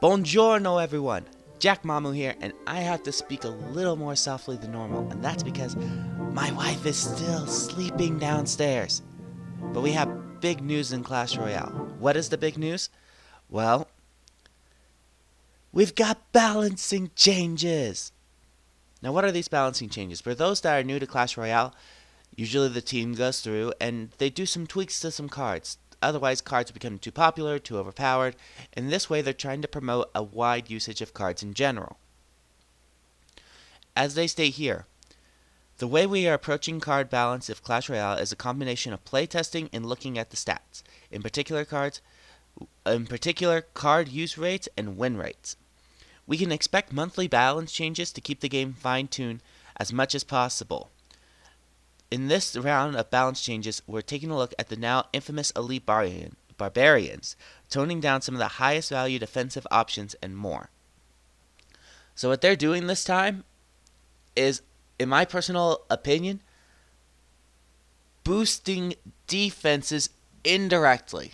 Bonjourno everyone! Jackmammu here, and I have to speak a little more softly than normal, and that's because my wife is still sleeping downstairs. But we have big news in Clash Royale. What is the big news? Well, we've got balancing changes! Now, what are these balancing changes? For those that are new to Clash Royale, usually the team goes through and they do some tweaks to some cards. Otherwise, cards become too popular, too overpowered, and this way they're trying to promote a wide usage of cards in general. As they state here, the way we are approaching card balance of Clash Royale is a combination of playtesting and looking at the stats, in particular card use rates and win rates. We can expect monthly balance changes to keep the game fine-tuned as much as possible. In this round of balance changes, we're taking a look at the now infamous elite barbarians, toning down some of the highest value defensive options and more. So what they're doing this time is, in my personal opinion, boosting defenses indirectly.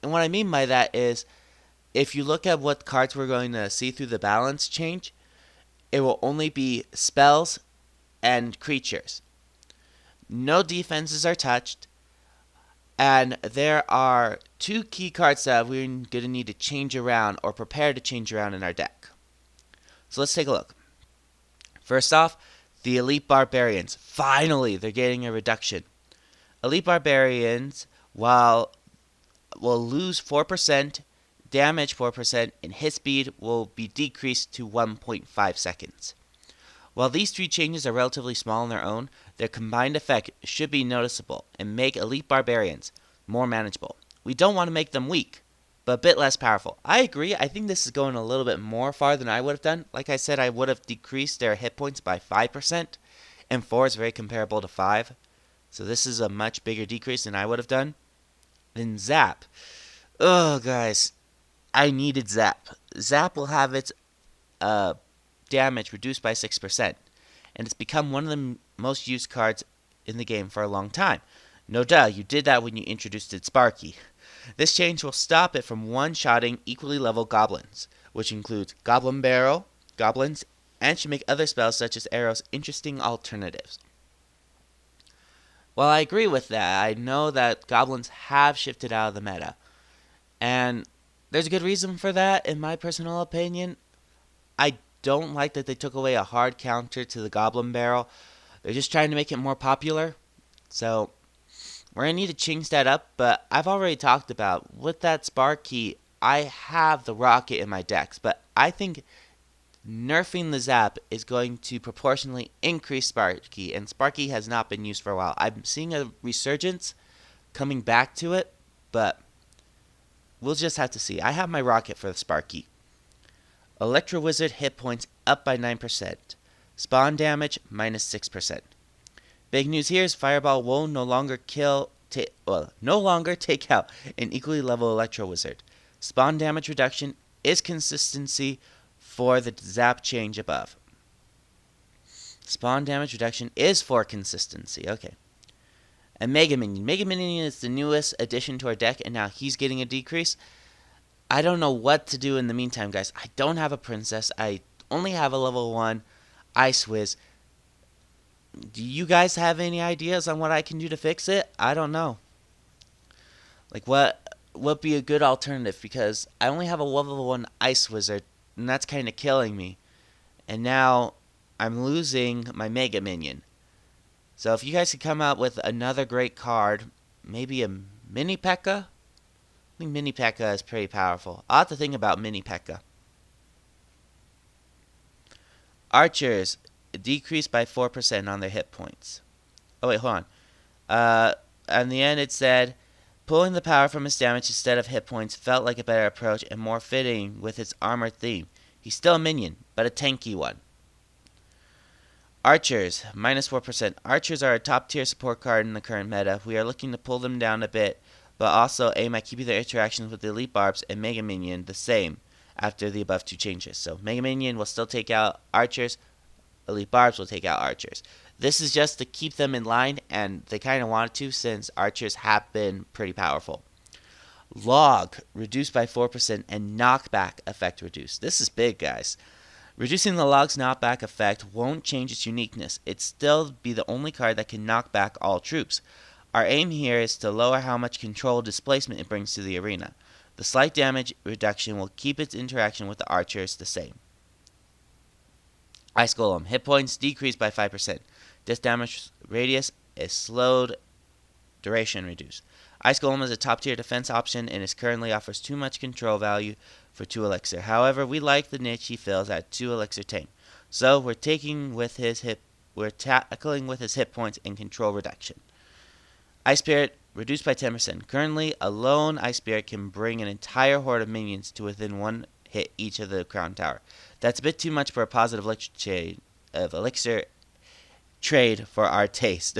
And what I mean by that is, if you look at what cards we're going to see through the balance change, it will only be spells and creatures. No defenses are touched, and there are two key cards that we're going to need to change around or prepare to change around in our deck. So let's take a look. First off, the Elite Barbarians. Finally, they're getting a reduction. Elite Barbarians, will lose 4%, damage 4%, and hit speed will be decreased to 1.5 seconds. While these three changes are relatively small on their own, their combined effect should be noticeable and make Elite Barbarians more manageable. We don't want to make them weak, but a bit less powerful. I agree, I think this is going a little bit more far than I would have done. Like I said, I would have decreased their hit points by 5%, and 4 is very comparable to 5. So this is a much bigger decrease than I would have done. Then Zap. Oh, guys, I needed Zap. Zap will have its damage reduced by 6%, and it's become one of the most used cards in the game for a long time. No duh, you did that when you introduced it Sparky. This change will stop it from one-shotting equally level goblins, which includes Goblin Barrel, goblins, and should make other spells such as arrows interesting alternatives. While I agree with that, I know that goblins have shifted out of the meta, and there's a good reason for that, in my personal opinion. I don't like that they took away a hard counter to the Goblin Barrel. They're just trying to make it more popular. So we're going to need to change that up, but I've already talked about, with that Sparky, I have the Rocket in my decks, but I think nerfing the Zap is going to proportionally increase Sparky, and Sparky has not been used for a while. I'm seeing a resurgence coming back to it, but we'll just have to see. I have my Rocket for the Sparky. Electro Wizard hit points up by 9%. Spawn damage minus 6%. Big news here is Fireball will no longer take out an equally level Electro Wizard. Spawn damage reduction is consistency for the Zap change above. Spawn damage reduction is for consistency. Okay. And Mega Minion. Mega Minion is the newest addition to our deck, and now he's getting a decrease. I don't know what to do in the meantime, guys. I don't have a princess. I only have a level 1 Ice Wiz. Do you guys have any ideas on what I can do to fix it? I don't know. Like, what would be a good alternative? Because I only have a level 1 Ice Wizard, and that's kind of killing me. And now I'm losing my Mega Minion. So if you guys could come out with another great card, maybe a Mini P.E.K.K.A. I think Mini P.E.K.K.A. is pretty powerful. I'll have to think about Mini P.E.K.K.A. Archers decreased by 4% on their hit points. Oh, wait, hold on. In the end, it said, pulling the power from his damage instead of hit points felt like a better approach and more fitting with its armor theme. He's still a minion, but a tanky one. Archers, minus 4%. Archers are a top-tier support card in the current meta. We are looking to pull them down a bit, but also aim at keeping their interactions with the Elite Barbs and Mega Minion the same after the above two changes. So Mega Minion will still take out Archers, Elite Barbs will take out Archers. This is just to keep them in line, and they kind of wanted to since Archers have been pretty powerful. log reduced by 4%, and knockback effect reduced. This is big, guys. Reducing the log's knockback effect won't change its uniqueness. It'd still be the only card that can knock back all troops. Our aim here is to lower how much control displacement it brings to the arena. The slight damage reduction will keep its interaction with the archers the same. Ice Golem. Hit points decreased by 5%. Death damage radius is slowed. Duration reduced. Ice Golem is a top tier defense option and currently offers too much control value for 2 elixir. However, we like the niche he fills at 2 elixir tame. So we're tackling with his hit points and control reduction. Ice Spirit reduced by 10%. Currently, a lone Ice Spirit can bring an entire horde of minions to within 1 hit each of the crown tower. That's a bit too much for a positive elixir trade for our taste.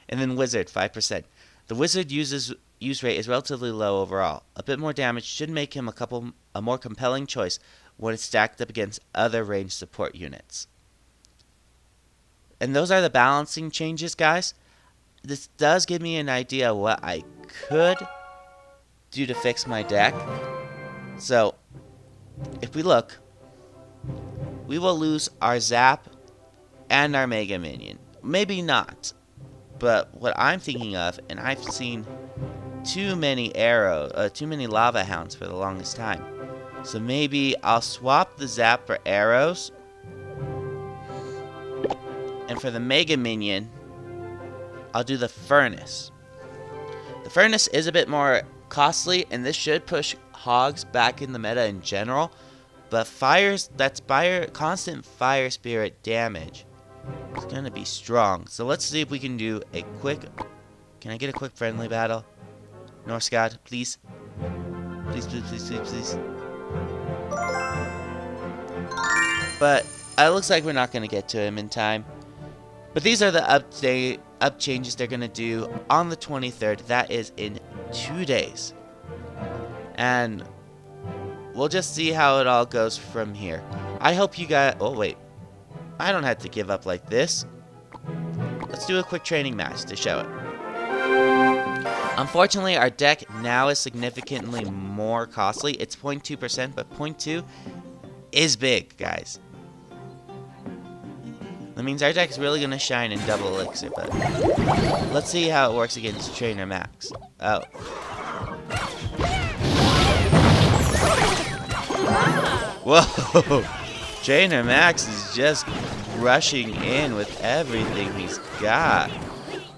And then Wizard, 5%. The Wizard use rate is relatively low overall. A bit more damage should make him a more compelling choice when it's stacked up against other ranged support units. And those are the balancing changes, guys. This does give me an idea of what I could do to fix my deck. So, if we look, we will lose our Zap and our Mega Minion. Maybe not. But what I'm thinking of, and I've seen too many Lava Hounds for the longest time. So maybe I'll swap the Zap for arrows. And for the Mega Minion, I'll do the Furnace. The Furnace is a bit more costly, and this should push Hogs back in the meta in general. But constant Fire Spirit damage. It's gonna be strong. So let's see if we can do a quick... Can I get a quick friendly battle? North Scott, please. Please, please, please, please, please. But it looks like we're not gonna get to him in time. But these are the up changes they're gonna do on the 23rd. That is in 2 days. And we'll just see how it all goes from here. I hope you guys... Oh, wait. I don't have to give up like this. Let's do a quick training match to show it. Unfortunately, our deck now is significantly more costly. It's 0.2%, but 0.2 is big, guys. That means our deck's really going to shine in double elixir, but let's see how it works against Trainer Max. Oh. Whoa! Trainer Max is just rushing in with everything he's got.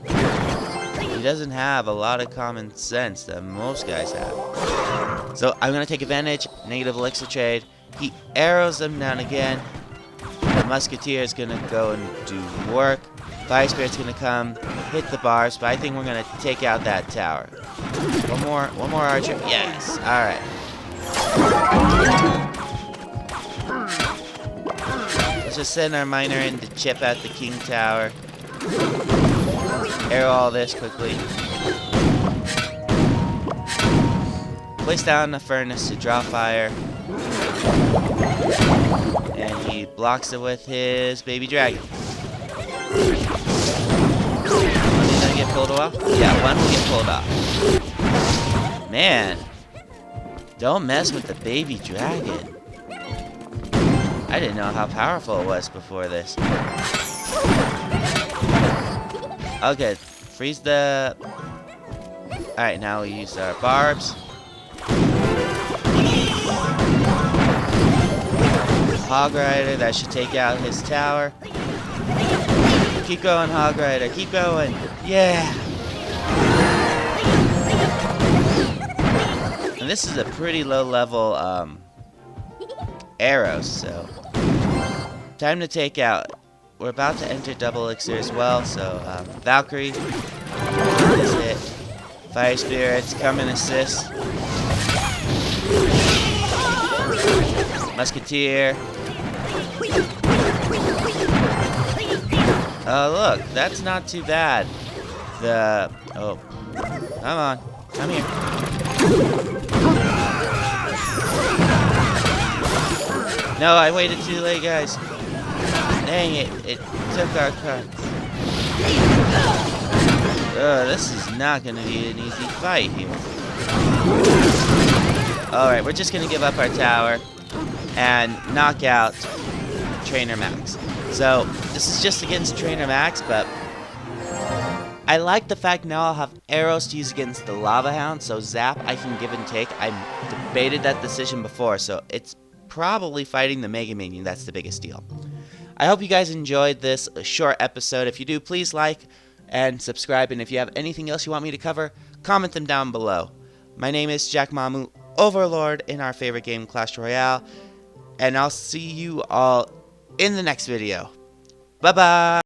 He doesn't have a lot of common sense that most guys have. So I'm going to take advantage. Negative elixir trade. He arrows them down again. The Musketeer is going to go and do work. Fire Spirit's going to come, hit the Barbs, but I think we're going to take out that tower. One more archer. Yes. Alright. Let's just send our miner in to chip out the King Tower. Arrow all this quickly. Place down the furnace to draw fire. And he blocks it with his baby dragon. Is that get pulled off? Yeah, one will get pulled off. Man, don't mess with the baby dragon. I didn't know how powerful it was before this. Okay, freeze the... Alright, now we use our Barbs. Hog Rider, that should take out his tower. Keep going, Hog Rider, keep going. Yeah! And this is a pretty low level arrows, so time to take out. We're about to enter double elixir as well, so Valkyrie, this hit. Fire Spirits, come and assist. Musketeer. Oh look, that's not too bad. Oh, come on, come here. No, I waited too late, guys. Dang it, it took our cards. This is not gonna be an easy fight here. Alright, we're just going to give up our tower and knock out Trainer Max. So, this is just against Trainer Max, but I like the fact now I'll have arrows to use against the Lava Hound, so Zap I can give and take. I debated that decision before, so it's probably fighting the Mega Minion that's the biggest deal. I hope you guys enjoyed this short episode. If you do, please like and subscribe, and if you have anything else you want me to cover, comment them down below. My name is Jackmammu, Overlord in our favorite game, Clash Royale, and I'll see you all in the next video. Bye-bye!